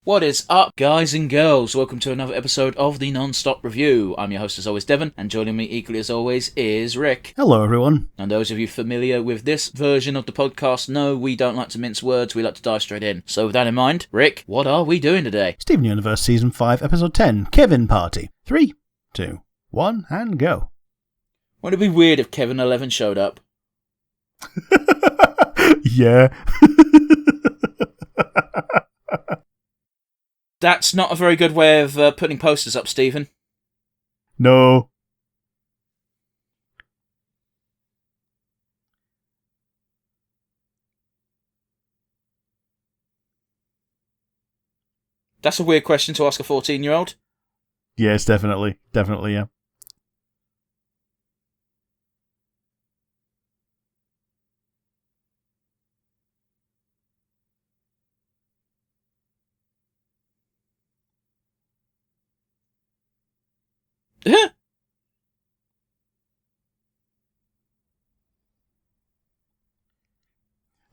What is up, guys and girls? Welcome to another episode of the Nonstop Review. I'm your host, as always, Devon, and joining me equally as always is Rick. Hello, everyone. And those of you familiar with this version of the podcast know we don't like to mince words, we like to dive straight in. So with that in mind, Rick, what are we doing today? Steven Universe Season 5, Episode 10, Kevin Party. 3, 2, 1, and go. Wouldn't it be weird if Kevin 11 showed up? Yeah. That's not a very good way of putting posters up, Stephen. No. That's a weird question to ask a 14-year-old. Yes, definitely. Definitely, yeah.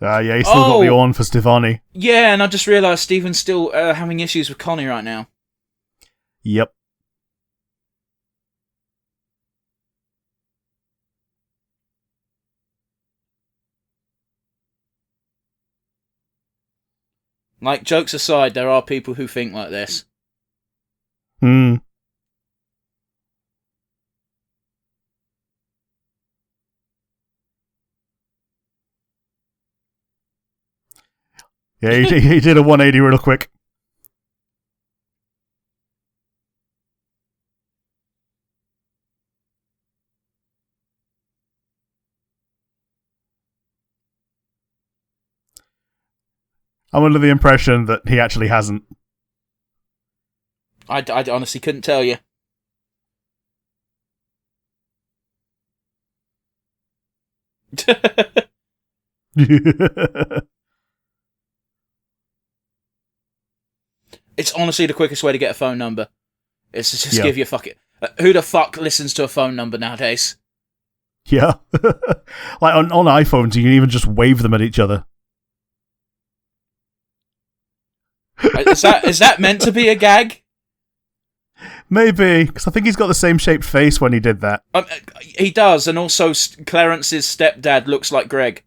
Yeah, he's still got the on for Stefani. Yeah, and I just realised Stephen's still having issues with Connie right now. Yep. Like, jokes aside, there are people who think like this. Hmm. Yeah, he did a 180 real quick. I'm under the impression that he actually hasn't. I honestly couldn't tell you. It's honestly the quickest way to get a phone number. It's to just give you a fuck it. Who the fuck listens to a phone number nowadays? Yeah. Like on iPhones, you can even just wave them at each other. Is that meant to be a gag? Maybe, because I think he's got the same shaped face when he did that. He does, and also Clarence's stepdad looks like Greg.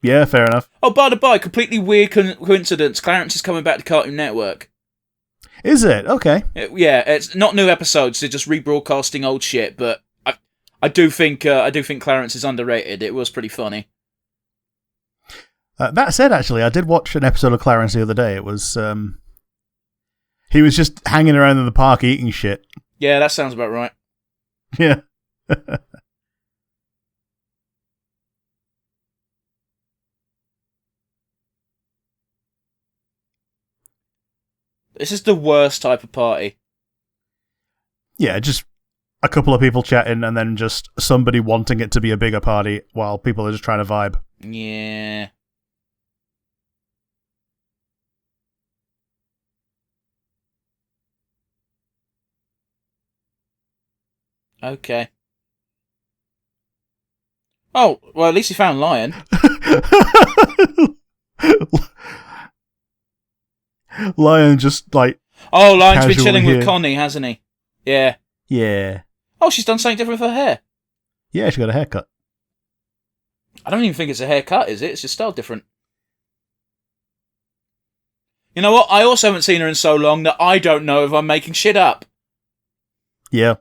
Yeah, fair enough. Oh, by the by, completely weird coincidence. Clarence is coming back to Cartoon Network. Is it? Okay. Yeah, it's not new episodes. They're just rebroadcasting old shit. But I do think Clarence is underrated. It was pretty funny. That said, actually, I did watch an episode of Clarence the other day. It was he was just hanging around in the park eating shit. Yeah, that sounds about right. Yeah. This is the worst type of party. Yeah, just a couple of people chatting and then just somebody wanting it to be a bigger party while people are just trying to vibe. Yeah. Okay. Oh, well, at least he found Lion. Lion just, like... Oh, Lion's been chilling with Connie, hasn't he? Yeah. Yeah. Oh, she's done something different with her hair. Yeah, she got a haircut. I don't even think it's a haircut, is it? It's just styled different. You know what? I also haven't seen her in so long that I don't know if I'm making shit up. Yeah.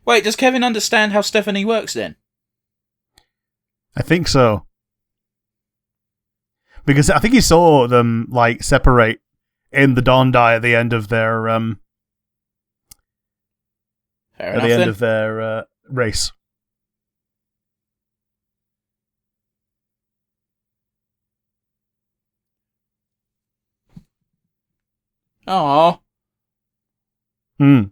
Wait, does Kevin understand how Stephanie works then? I think so. Because I think he saw them, like, separate in the Dawn Die at the end of their, race. Aww. Hmm.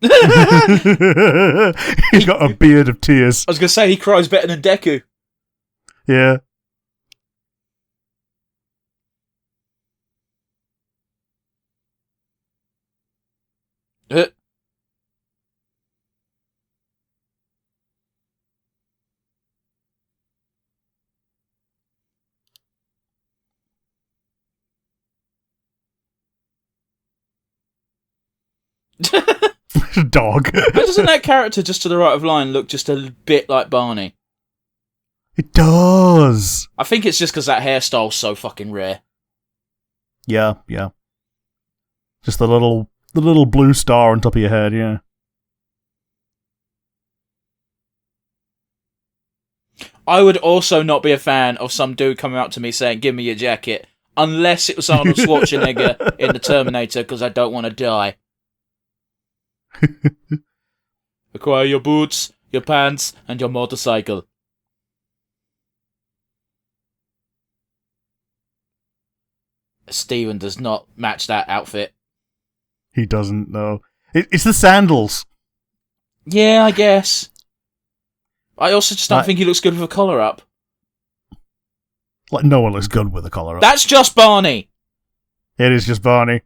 He's got a beard of tears. I was going to say, he cries better than Deku. Yeah. Dog. But doesn't that character just to the right of line look just a bit like Barney? It does. I think it's just because that hairstyle's so fucking rare. Yeah. Just the little blue star on top of your head, yeah. I would also not be a fan of some dude coming up to me saying, "Give me your jacket," unless it was Arnold Schwarzenegger in The Terminator, because I don't want to die. Acquire your boots, your pants, and your motorcycle. Steven does not match that outfit. He doesn't, know. It's the sandals. Yeah, I guess. I also just don't think he looks good with a collar up. Like, no one looks good with a collar up. That's just Barney! It is just Barney.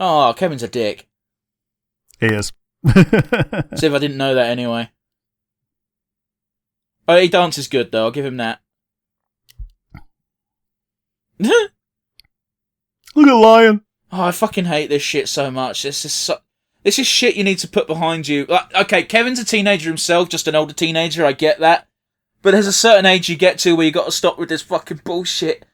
Oh, Kevin's a dick. He is. See if I didn't know that anyway. Oh, he dances good though, I'll give him that. Look at Lion. Oh, I fucking hate this shit so much. This is shit you need to put behind you. Like, okay, Kevin's a teenager himself, just an older teenager, I get that. But there's a certain age you get to where you got to stop with this fucking bullshit.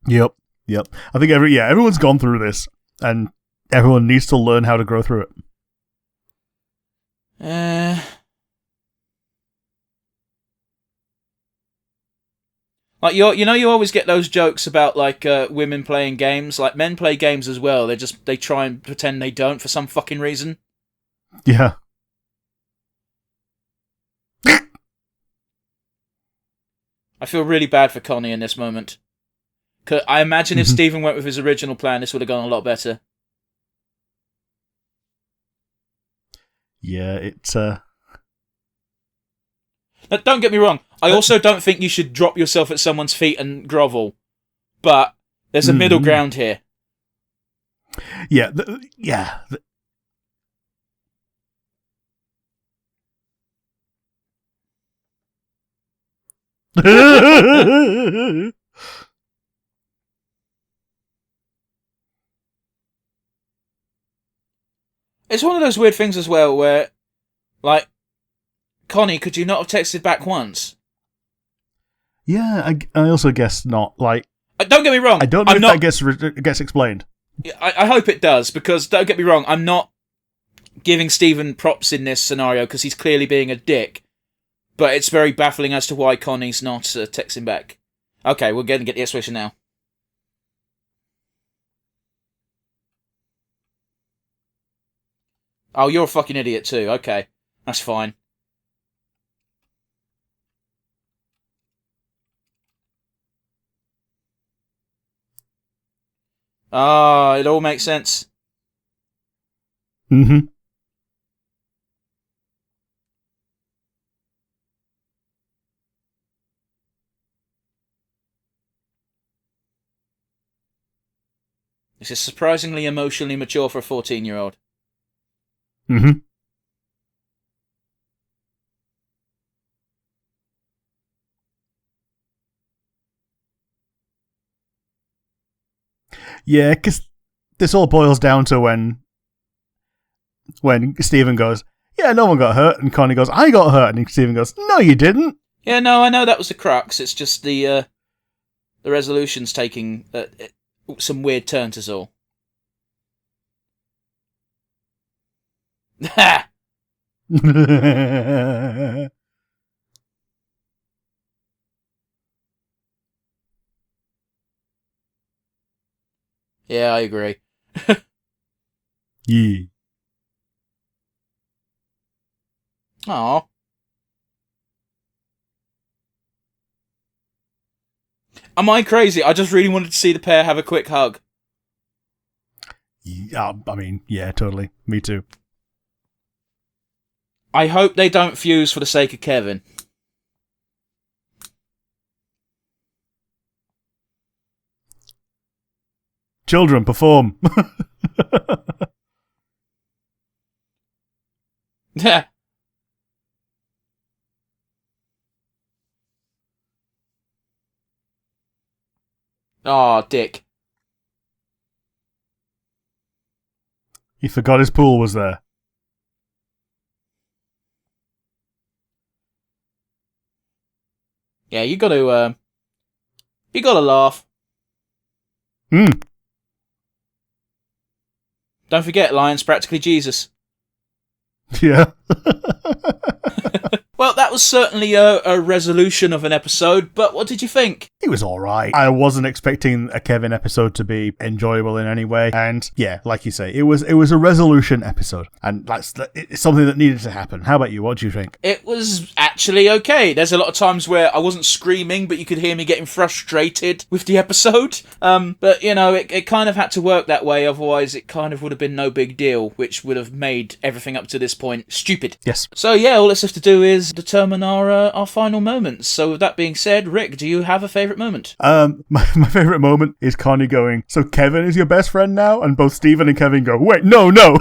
Yep. I think everyone's gone through this, and everyone needs to learn how to grow through it. Like you always get those jokes about like women playing games. Like men play games as well. They try and pretend they don't for some fucking reason. Yeah. I feel really bad for Connie in this moment. 'Cause I imagine if Steven went with his original plan, this would have gone a lot better. Yeah, it's Now, don't get me wrong. I also don't think you should drop yourself at someone's feet and grovel. But there's a middle ground here. Yeah, It's one of those weird things as well where, like, Connie, could you not have texted back once? Yeah, I also guess not. Like, don't get me wrong. I don't know if that gets explained. I hope it does, because don't get me wrong, I'm not giving Steven props in this scenario because he's clearly being a dick. But it's very baffling as to why Connie's not texting back. Okay, we're going to get the explanation now. Oh, you're a fucking idiot too. Okay, that's fine. Ah, it all makes sense. Mm-hmm. This is surprisingly emotionally mature for a 14-year-old. Mm-hmm. Yeah, because this all boils down to when Steven goes, "Yeah, no one got hurt," and Connie goes, "I got hurt," and Steven goes, "No, you didn't." Yeah, no, I know that was the crux. It's just the resolution's taking some weird turns is all. Ha! Yeah, I agree. Yeah. Aw. Am I crazy? I just really wanted to see the pair have a quick hug. Yeah, I mean, yeah, totally. Me too. I hope they don't fuse for the sake of Kevin. Children, perform. Yeah. Aw, dick. He forgot his pool was there. Yeah, you gotta laugh. Don't forget, Lion's practically Jesus. Yeah. Well, that was certainly a resolution of an episode, but what did you think? It was alright. I wasn't expecting a Kevin episode to be enjoyable in any way. And yeah, like you say, it was a resolution episode. And it's something that needed to happen. How about you? What do you think? It was actually okay. There's a lot of times where I wasn't screaming, but you could hear me getting frustrated with the episode. But, you know, it kind of had to work that way, otherwise it kind of would have been no big deal, which would have made everything up to this point stupid. Yes. So yeah, all that's left to do is determine our final moments. So with that being said, Rick, do you have a favourite moment? My favourite moment is Connie going, "So Kevin is your best friend now?" And both Stephen and Kevin go, "Wait, no."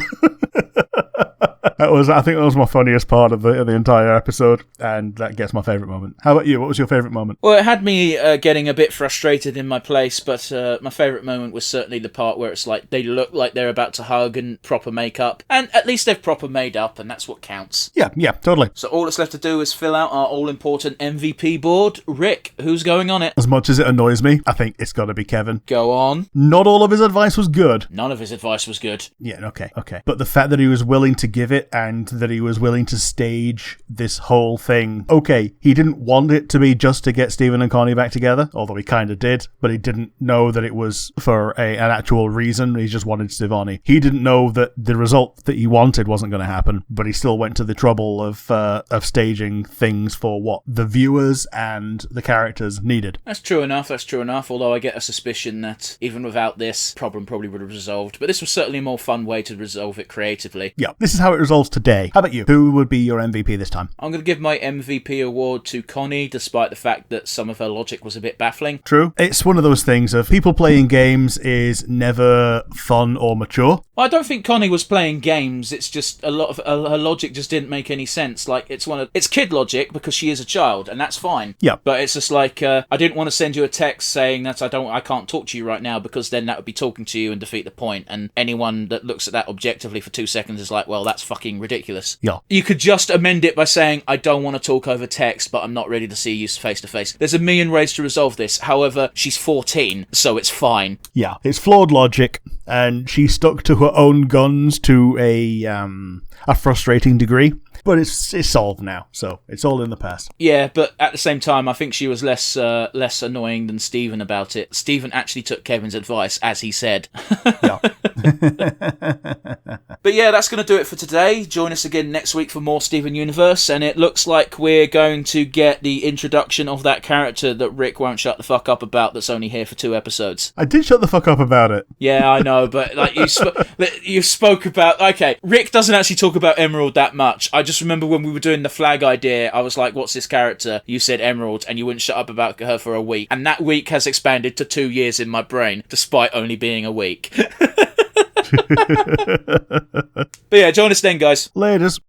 I think that was my funniest part of the entire episode, and that gets my favourite moment. How about you? What was your favourite moment? Well, it had me getting a bit frustrated in my place, but my favourite moment was certainly the part where it's like they look like they're about to hug and proper makeup, and at least they've proper made up, and that's what counts. Yeah, totally. So all that's left to do is fill out our all-important MVP board. Rick, who's going on it? As much as it annoys me, I think it's got to be Kevin. Go on. Not all of his advice was good. None of his advice was good. Yeah, okay. But the fact that he was willing to give it and that he was willing to stage this whole thing. Okay, he didn't want it to be just to get Stephen and Connie back together, although he kind of did, but he didn't know that it was for an actual reason. He just wanted Stevani. He didn't know that the result that he wanted wasn't going to happen, but he still went to the trouble of staging things for what the viewers and the characters needed. That's true enough, although I get a suspicion that even without this, problem probably would have resolved, but this was certainly a more fun way to resolve it creatively. Yeah, this is how it resolves today. How about you? Who would be your MVP this time? I'm going to give my MVP award to Connie, despite the fact that some of her logic was a bit baffling. True. It's one of those things of people playing games is never fun or mature. Well, I don't think Connie was playing games, it's just a lot of her logic just didn't make any sense. Like, it's kid logic because she is a child, and that's fine. Yeah. But it's just like, I didn't want to send you a text saying that I can't talk to you right now, because then that would be talking to you and defeat the point, and anyone that looks at that objectively for 2 seconds is like, well, that's fucking ridiculous. Yeah. You could just amend it by saying, I don't want to talk over text, but I'm not ready to see you face to face. There's a million ways to resolve this. However, she's 14, so it's fine. Yeah, it's flawed logic, and she stuck to her own guns to a frustrating degree. But it's solved now, so it's all in the past. Yeah, but at the same time, I think she was less annoying than Stephen about it. Stephen actually took Kevin's advice, as he said. Yeah. But yeah, that's going to do it for today. Join us again next week for more Steven Universe, and it looks like we're going to get the introduction of that character that Rick won't shut the fuck up about that's only here for 2 episodes. I did shut the fuck up about it. Yeah, I know, but like you spoke about... Okay, Rick doesn't actually talk about Emerald that much. I just remember when we were doing the flag idea, I was like, what's this character? You said Emerald, and you wouldn't shut up about her for a week. And that week has expanded to 2 years in my brain, despite only being a week. But yeah, join us then, guys. Laters.